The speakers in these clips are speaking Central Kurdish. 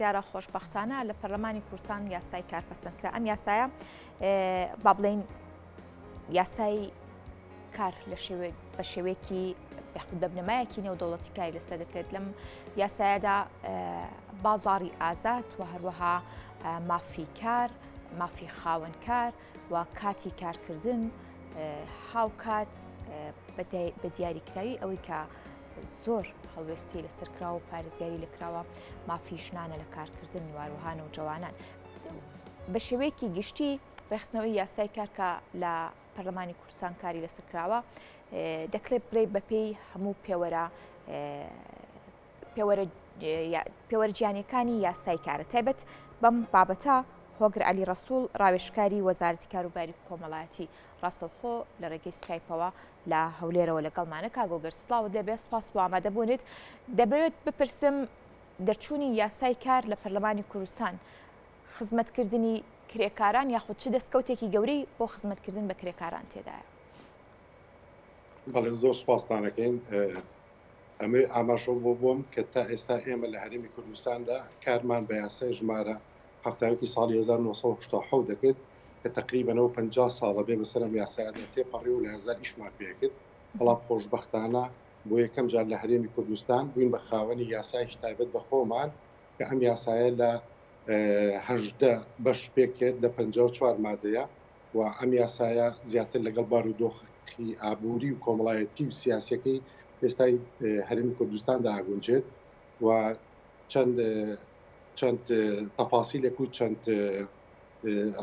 دیارە خۆشببختانە لە پەرلەمانی کوردستان یاسای کار پەسەندکرا. ئەم یاسایە با بڵین یاسای کار بە شێوەیەکی بە بنەمایەکی نێودەوڵەتی کاری لەسەر دەکرێت. لەم یاسایەدا بازاڕی ئازاد و هەروەها مافی کار، مافی خاوەنکار و کاتی کارکردن هاوکات بە دیاریکراوی ئەوەی کە زۆر هەڵوێستی لەسەرکراوە و پارێزگاری لەکراوە مافی ژنانە لە کارکردن واروها نەوجەوانان. بە شێوەیەکی گشتی ڕێخستنەوەی یاسای کارکە لە پەرلەمانی کوردستان کاری لەسەرکراوە دەکرێت بڕێ بەپێی هەموو پێوەرە گیانیەکانی یاسای کارە. تایبەت بەم بابەتە هۆگر عەلی ڕەسوول ڕاوێژکاری وەزارەتی کاروباری کۆمەڵایەتی ڕاستەوخۆ لە ڕێگەی سکایپەوە لە هەولێرەوە لەگەڵمانە. کاگۆگەر سڵاوت لێبێ، سپاس بۆ ئامادەبوونت. دەبێت بپرسم دەرچوونی یاسای کار لە پەرلەمانی کوردستان خزمەتکردنی کرێکاران یاخود چ دەستکەوتێکی گەورەی بۆ خزمەتکردن بە کرێکاران تێدایە؟ بەڵێ زۆر سپاسدانەکەین. ئەمێ ئاماژە بۆ بووم کە تا ئێستا ئێمە لە هەرێمی کوردستاندا کارمان بە یاسای ژمارە هەفتاوێکی ساڵی 1970 دەکرد کە تقریبەنەوە 50 ساڵە بێ بەسەر ئەم یاسایە تێپەڕی و لە هەزار ئیشمان پێکرد. بەڵام خۆشبەختانە بۆ یەکەم جار لە هەرێمی کوردستان بووین بە خاوەنی یاسایش تایبەت بە خۆمان کە ئەم یاسایە لە 18 بەش پێکێت لە 54 مادەیە و ئەم یاسایە زیاتر لەگەڵ بارودۆخی ئابووری و کۆمەڵایەتی و سیاسەکەی ئێستای هەرێمی کوردستاندا ئاگونجێت و چەند تەفاسیلێک و چەند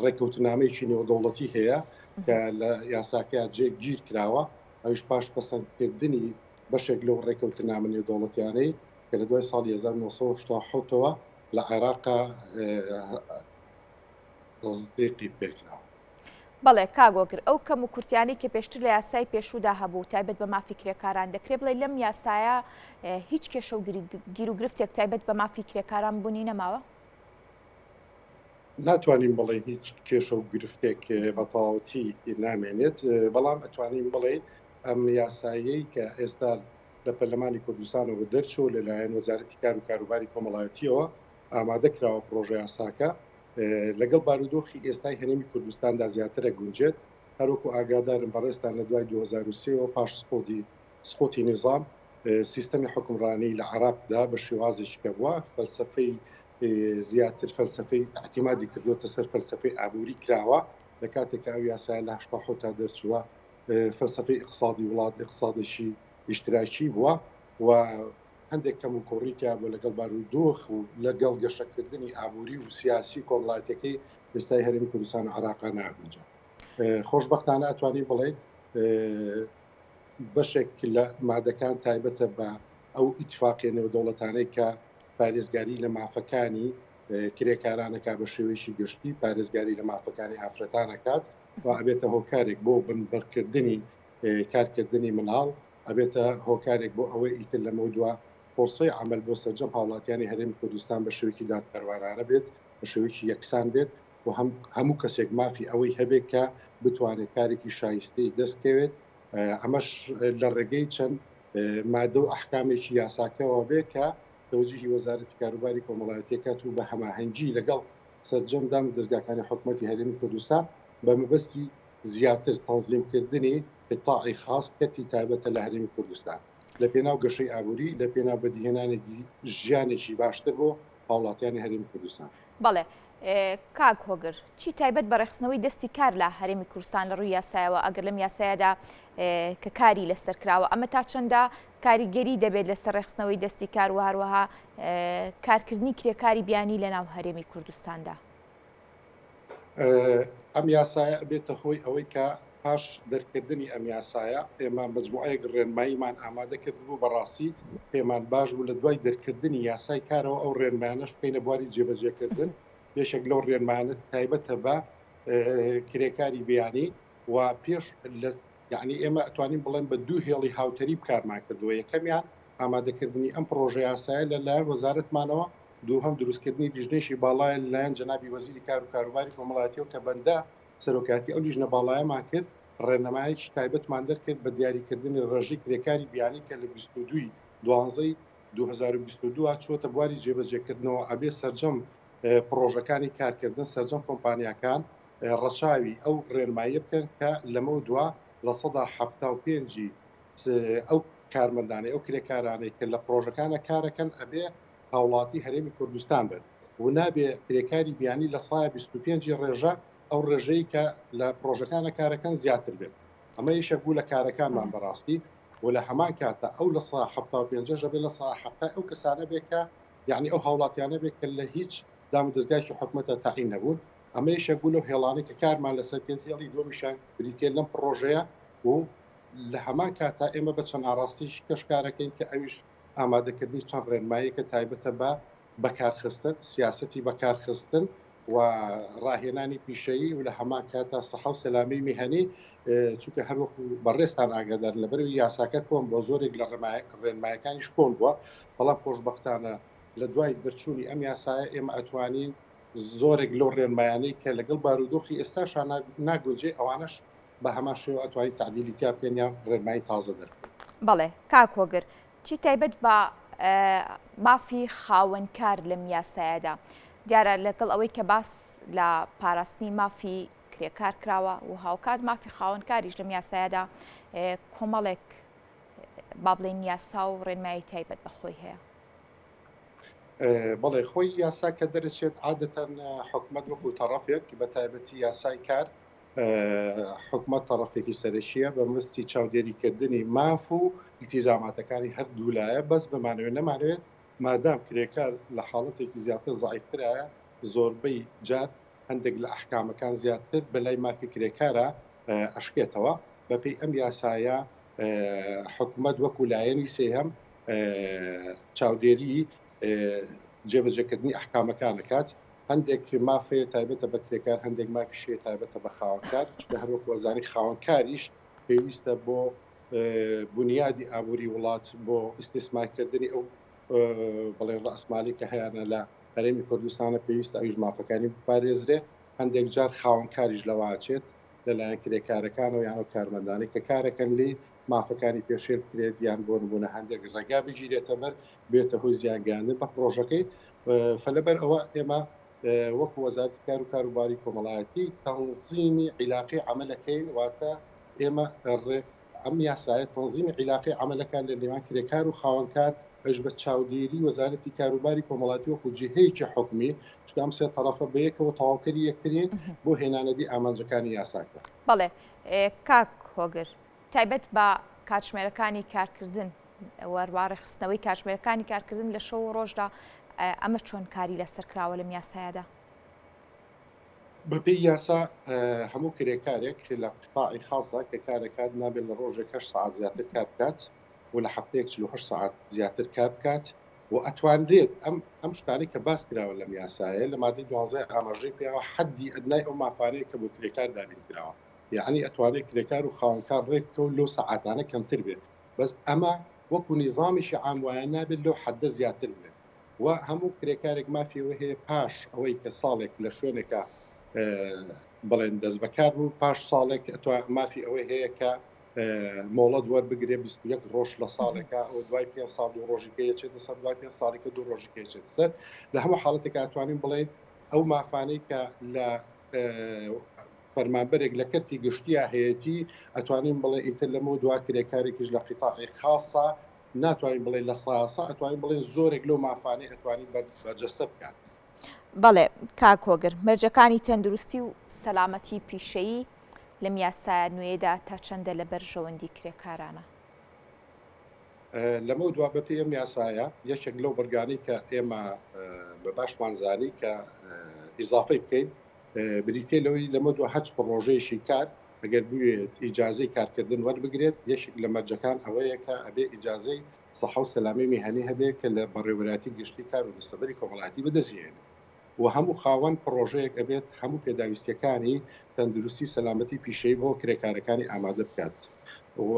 ڕێکەوتنامەیەکی نێودەوڵەتی هەیە کە لە یاساکە گیر کراوە. ئەوش پاش پەسەندکردنی بەشێک لەو ڕێکەوتنامە نێودەوڵەتیانەی کە لە دوای ساڵی 1970ەوە لە عێراقا تەزدیقی پێکراوە. بەڵێ کاگۆگر، ئەو کەم و کورتیانی کە پێشتر لە یاسای پێشودا هەبوو تایبەت بە مافی کرێکاران دەکرێت بڵێ لەم یاسایە هیچ کێشە و گیر و گرفتێک تایبەت بە مافی کرێکاران بوونی نەماوە؟ ناتوانین بڵێ هیچ کێشە و گرفتێک بە تەواوەتی نامێنێت، بەڵام ئەتوانین بڵێ ئەم یاسایەی کە ئێستا لە پەرلەمانی کوردستانەوە دەرچوو لەلایەن وەزارەتی کار و کاروباری کۆمەڵایەتیەوە ئامادە کراوە پرۆژە یاساکە لەگەڵ بارودۆخی ئێستای هەرێمی کوردستاندا زیاترە گونجێت. هەروەکو ئاگادارم بەڕێستان لە دوای 2023ەوە پاش سقوتی نظام سیستەمی حکومڕانی لە عێراقدا بە شێوازێکی کە بووە فەلسەفەی زیاتر فەلسەفەی اعتیمادی کردووەتە سەر فەلسەفەی ئابووری کراوە. لە کاتێکە ئەو یاسایە لە 80 تا دەرچووە فەلسەفەی اقتصادی وڵات اقتصادێکی ئیشتراکی بووە و هەندێک کەم و کۆڕیتیا بۆ لەگەڵ بارودۆخ و لەگەڵ گەشەکردنی ئابووری و سیاسی کۆمەڵایەتەکەی ئێستای هەرێمی کوردستان و عێراقا ناگونجا. خۆشبەختانە ئەتوانین بڵێ بەشێک لە مادەکان تایبەتە بە ئەو ئیتفاقیە نێودەوڵەتانەی کە پارێزگاری لە مافەکانی کرێکارانەکە بە شێوەیەکی گشتی پارێزگاری لە مافەکانی ئافرەتانەکات و ئەبێتە هۆکارێک بۆ بنبەرکردنی کارکردنی مناڵ، ئەبێتە هۆکارێک بۆ ئەوەی ئیتر لە مەودووە فۆرسەی عمل بۆ سەرجەم هاوڵاتیانی هەرێمی کوردستان بە شێوەیەکی دادپەروەرانە بێت، بە شێوەیەکی یەکسان بێت و هەموو کەسێک مافی ئەوەی هەبێت کە بتوانێت کارێکی شایستەی دەستکەوێت. ئەمەش لە ڕێگەی چەند مادە و ئەحکامێکی یاساکەوە بێت کە تەوجیهی وەزارەتی کاروباری کۆمەڵایەتیەکەات و بە هەماهەنگی لەگەڵ سەرجەمدان و دەستگاکانی حکوومەتی هەرێمی کوردستان بە مەبەستی زیاتر تەنزیمکردنی قطاعی خاص کەتی تایبەتە لە هەرێمی کوردستان لە پێناو گەشەی ئابووری لە پێناو بەدیهێنانێکی ژیانێکی باشتر بۆ هاوڵاتیانی هەرێمی کوردستان. بەڵێ کاک هۆگر، چی تایبەت بە ڕێخستنەوەی دەستی کار لە هەرێمی کوردستان لە ڕووی یاسایەوە ئەگەر لەم یاسایەدا کە کاری لەسەر کراوە ئەمە تا چەندە کاریگەری دەبێت لەسەر ڕێخستنەوەی دەستی کار و هەروەها کارکردنی کرێکاری بیانی لە ناو هەرێمی کوردستاندا؟ ئەم یاسایە بێتە هۆی ئەوەی کە پاش دەرکردنی ئەم یاسایە ئێمە مجموعەیەک ڕێنماییمان ئامادە کرد بوو بەڕاستی پێمان باش بوو لە دوای دەرکردنی یاسای کارەوە ئەو ڕێنمانەش بکەینە بواری جێبەجێکردن. یەکێک لەو ڕێنمانە تایبەتە بە کرێکاری بیانی و پێش یعنی ئێمە ئەتوانین بڵێن بە دوو هێڵی هاوتەری بکارمان کردووە. یەکەمیان ئامادەکردنی ئەم پرۆژە یاسایە لەلایەن وەزارەتمانەوە، دووهەم دروستکردنی لیژنەیەکی باڵایە لەلایەن جەنابی وەزیری کار و کاروباری کۆمەڵایەتیەوە کە بەندە سەرۆکاتی ئەو لیژنە باڵایەمان کرد ڕێنەمایەکی تایبەتمان دەرکرد بە دیاریکردنی ڕێژەی کرێکاری بیانی کە لە 22/12 2022 چۆتە بواری جێبەجێکردنەوە ئەبێ سەرجەم پرۆژەکانی کارکردن سەرجەم کۆمپانیاکان ڕەچاوی ئەو ڕێنماییە بکەن کە لەمە دووە لە 1970 ئەو کارمەندانەی ئەو کرێکارانەی کە لە پرۆژەکانە کارەکەن ئەبێ هاوڵاتی هەرێمی کوردستان بن و نابێ کرێکاری بیانی لە سایە 25 ڕێژە ئەو ڕێژەی کە لە پرۆژەکانە کارەکەن زیاتر بێت ئەمە یەشێک بوو لە کارەکانمان بەڕاستی و لە هەمان کاتە ئەو لە 1970 بێت لە 1970 ئەو کەسانە بێت کە یعنی ئەو هاوڵاتیانە بێت کە لە هیچ دام و دەستگایکی حکومەتە تاعین نەبوون ئەمە یەشێک بوو لەو هێڵانەی کە کارمان لەسەر پێ هێڵی دۆمیشان بریتێ لەم پرۆژەیە و لە هەمان کاتا ئێمە بە چەند ئاڕاستیش کەشکارەکەین کە ئەویش ئامادەکردنی چەند ڕێنماییەکە تایبەتە بە بەکارخستن سیاسەتی بەکارخستن و ڕاهێنانی پیشەیی و لە هەمان کاتا سەحە و سەلامی میهەنی چونکە هەروەکو بەڕێستان ئاگادار لەبەر یاساکە کۆن بۆ زۆرێک لە ڕێنمایەکانیش کۆن بووە بەڵام خۆشبەختانە لە دوای دەرچوونی ئەم یاسایە ئێمە ئەتوانین زۆرێک لەو ڕێنمایانەی کە لەگەڵ بارودۆخی ئێستاشان ناگۆجێ ئەوانش بە هەمان شێوە ئەتوانین تعدیلی تیا بکەین یا ڕێنمایی تازە دەرکەین. بەڵێ کاک هۆگر چی تایبەت بە مافی خاوەنکار لەم یاسایەدا دیارە لەگەڵ ئەوەی کە باس لە پاراستنی مافی کرێکار کراوە و هاوکات مافی خاوەنکاریش لەم یاسایەدا کۆمەڵێک با بڵێن یاسا و ڕێنمایی تایبەت بەخۆی هەیە. بەڵێ خۆی یاسا کە دەرەچێت عادەتەن حکومەت وەکو تەڕەفێک بە تایبەتی یاسای کار حکومەت تەڕەفێکی سەرەکیە بە مستی چاودێریکردنی ماف و ئیلتیزاماتەکانی هەردوو لایە بەس بمانوێت نەمانوێت مادام کرێکار لە حاڵەتێکی زیاتر زعیفترایە زۆربەی جار هەندێک لە ئەحکامەکان زیاتر بەلای مافی کرێکارە ئەشکێتەوە بەپێی ئەم یاسایە حکومەت وەکو لایەنی سێهەم چاودێری جێبەجێکردنی ئەحکامەکان دەکات هەندێک مافێ تایبەتە بە کرێکار هەندێک مافیشێ تایبەتە بە خاوەنکار چکە هەروەکو وەزانی خاوەنکاریش پێویستە بۆ بنیادی ئابووری وڵات بۆ ئیستیسمارکردنی ئەو بەڵێن ڕەسمالی کە هەیەە لە هەرێمی کوردستانە پێویستە ئەویش مافەکانی بپارێزرێ هەندێک جار خاوەنکاریش لەواچێت لەلایەن کرێکارەکانەوە یان ئەو کارمەندانی کە کارەکەن لێ مافەکانی پێشێر بکرێت یان بۆ نمونە هەندێک ڕێگا بگیرێتە بەر بێتە هۆی زیانگەاندن بە پرۆژەکەی فلەبەر ئەوە ئێمە وەکو وەزارەتی کار و کاروباری کۆمەڵایەتی تەنزیمی عیلاقی عملەکەین واتە ئێمە ئەم یاسایە تەنزیمی عیلاقی عملەکان لە نێوان کرێکار و خاوەنکار ئەش بە چاودێری وەزارەتی کاروباری کۆمەڵاتی وەکو جهەیەکی حکومی چکە ئەم سێ تەرەفە بەیەکەوە تەواوکەری یەکترین بۆ هێنانەری ئامانجەکانی یاساکە. بەڵێ کاک هۆگر تایبەت بە کاتژمێرەکانی کارکردن وەربارە خستنەوەی کاتژمێرەکانی کارکردن لە شەو و ڕۆژدا ئەمە چۆن کاری لەسەر کراوە لەم یاسایەدا؟ بەپێی یاسا هەموو کرێکارێک لە قطاعی خاصە کە کارەکات نابێت لە ڕۆژێک 8 ساعت زیاتر کار بکات و لە هەفتەیەک 48 ساعت زیاتر کار بکات و ئەتوانرێت ئەم شتانی کە باس کراوە لەم یاسایە لە مادەی 12 ئاماژەی پێوە حەدی ئەدنای ئەو مافانەیە کە بۆ کرێکار دابین کراوە یعنی ئەتوانێت کرێکار و خاوەنکار ڕێککەوت لەو سەعاتانە کەمتر بێت بەس ئەمە وەکو نیزامیشی عام وایە نابێت لەو حەدە زیاتر بێت و هەموو کرێکارێک مافیەوە هەیە پاش ئەوەی کە ساڵێک لە شوێنێکە بڵێن دەست بەکار بوو پاش ساڵێک مافی ئەوەی هەیە کە مۆڵەت وەربگرێ 21 ڕۆژ لە ساڵێکە ئەو دوای 5 ساڵ و ڕۆژیکەیە چێتە سەر دوای 5 ساڵێکە دوو ڕۆژیکەی چێتە سەر لە هەموو حاڵەتێکە ئەتوانین بڵێن ئەو مافانەی کە لە فەرمانبەرێک لە کەرتی گشتیە هەیەی ئەتوانین بڵێ ئیتر لەمە دوا کرێکارێکیش لە قیتاعی خاصە ناتوانین بڵێ لە ساسە ئەتوانین بڵێن زۆرێک لەو مافانەی ئەتوانین بەرجەستە بکات. بەڵێ کاک هۆگر مەرجەکانی تەندروستی و سەلامەتی پیشەیی لەم یاسایە نوێیەدا تا چەندە لە بەرژەوەندی کرێکارانە؟ لەمە دوا بەپێی ئەم یاسایە یەکێک لەو بەرگانەی کە ئێمە بە باشمانزانی کە ئیزافەی بکەین بریتێ لەوەی لەمە دو هەچ پڕۆژەیەشی کار ئەگەر بوێت ئیجازەی کارکردن وەربگرێت یەکێک لە مەرجەکان ئەوەیە کە ئەبێ ئیجازەی سەحە و سەلامی میهەنی هەبێت کە لە بەڕێوەبەری گشتی کار و دەستەبەری کۆمەڵایەتی بەدەستهێنێت و هەموو خاوەن پرۆژەیەک ئەبێت هەموو پێداویستیەکانی تەندروستی سەلامەتی پیشەی بۆ کرێکارەکانی ئامادە بکات و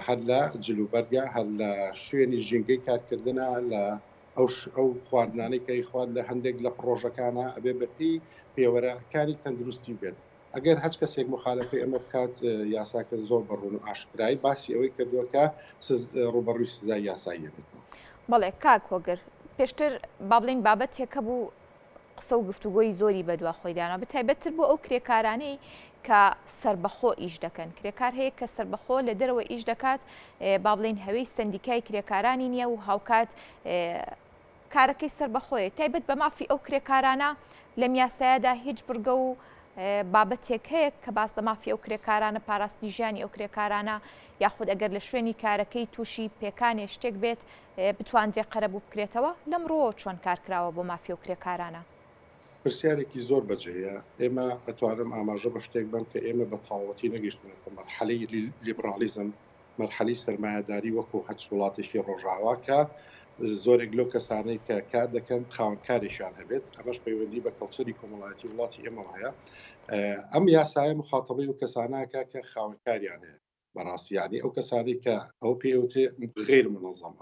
هەر لە جلوبەرگە هەر لە شوێنی ژینگەی کارکردنە لە ئەو خواردنانەی کەی خوارد لە هەندێک لە پرۆژەکانە ئەبێ بەپی پێوەرەکانی تەندروستی بێت ئەگەر هەچ کەسێک مخالفی ئەمە بکات یاساکە زۆر بەڕوون و ئاشکرایی باسی ئەوەی کردووە کە ڕوبەڕووی سزای یاسایی بێت. بەڵێ کاک هۆگر پێشتر با بڵین بابەتێکە بوو قسە و گفتوگۆی زۆری بەدوا خۆیدانەوە بەتایبەتتر بۆ ئەو کرێکارانەی کە سربەخۆ ئیش دەکەن کرێکار هەیە کە سربەخۆ لە دەرەوە ئیش دەکات با بڵین هەوەی سندیکای کرێکارانی نییە و هاوکات کارەکەی سربەخۆیە تایبەت بە مافی ئەو کرێکارانە لەم یاسایەدا هیچ بڕگە و بابەتێک هەیە کە باس لە مافی ئەو کرێکارانە پاراستی ژیانی ئەو کرێکارانە یاخود ئەگەر لە شوێنی کارەکەی تووشی پێکانێ شتێک بێت بتواندرێ قەرەبوو بکرێتەوە لەمڕۆ چۆن کارکراوە بۆ مافی ئەو کرێکارانە پرسیارێکی زۆر بەجێیە ئێمە ئەتوانم ئاماژە بە شتێک بم کە ئێمە بە تاوەتی نەگەشتنێتە مەرحەلەی لیبرالیزم مەرحەلی سەرمایهداری وەکو هەچ وڵاتێکی ڕۆژاوا کە زۆرێک لەو کەسانەی کە کار دەکەن خاوەنکاریشان هەبێت ئەمەش پەیوەندی بە کەڵچەری کۆمەڵایەتی وڵاتی ئێمە هەیە ئەم یاسایە مخاتەبەی و کەسانەکە کە خاوەنکاریان هەیە بەڕاستیانی ئەو کەسانی کە ئەو پێوتێ غیر منەظەم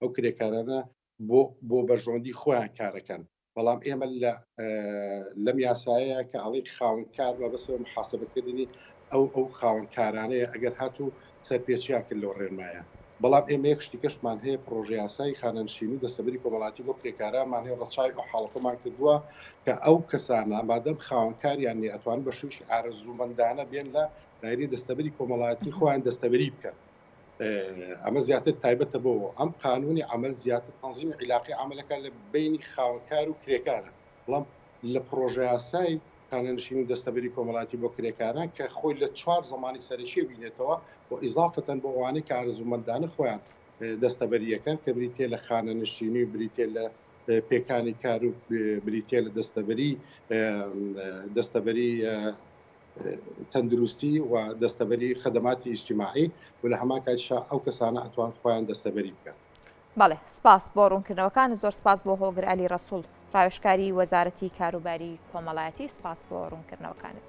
ئەو کرێکارانە بۆ بەژۆندی خۆیان کارەکەن بەڵام ئێمە لەم یاسایە کە ئەڵی خاوەنکار بە بەسەوە محاسبەکردنی ئەو خاوەنکارانەیە ئەگەر هاتوو سەرپێچیان کرد لەو ڕێنمایە بەڵام ئێمە یەک شتێکەشمان هەیە پرۆژه یاسایی خانەنشینی دەستەبەری کۆمەڵاتی بۆ کرێکارانمان هەیە ڕەچاوی ئەو حاڵەتەمان کردووە کە ئەو کەسانە مادەم خاوەنکاریان نێ ئەتوانن بە شویش ئارەزوومەندانە بێن لە دایرەی دەستەبەری کۆمەڵایەتی خۆیان دەستەبەری بکەن ئەمە زیاتر تایبەتە بۆ ئەم قانونی عمل زیاتر تەنظیمی عیلاقی عملەکە لە بینی خاوەنکار و کرێکارە بەڵام لە پرۆژه یاسایی خانەنشینی دەستەبەری کۆمەڵایەتی بۆ کرێکاران کە خۆی لە 4 زمانی سەرەکی بینێتەوە و ئیزافەتەن بۆ ئەوانەی کە ئارەزوومەندانە خۆیان دەستەبەریەکەن کە بریتێ لە خانەنشینی و بریتێ لە پێکانی کار و بریتێ لە دەستەبەری تەندروستی و دەستەبەری خدماتی ئیجتیماعی و لە هەمان کاتیشا ئەو کەسانە ئەتوان خۆیان دەستەبەری بکەن. بەڵێ سپاس بۆ ڕوونکردنەوەکان زۆر سپاس بۆ هۆگر عەلی ڕەسوول ڕاوێژکاری وەزارەتی کاروباری کۆمەڵایەتی سپاس بۆ ڕوونکردنەوەکانت.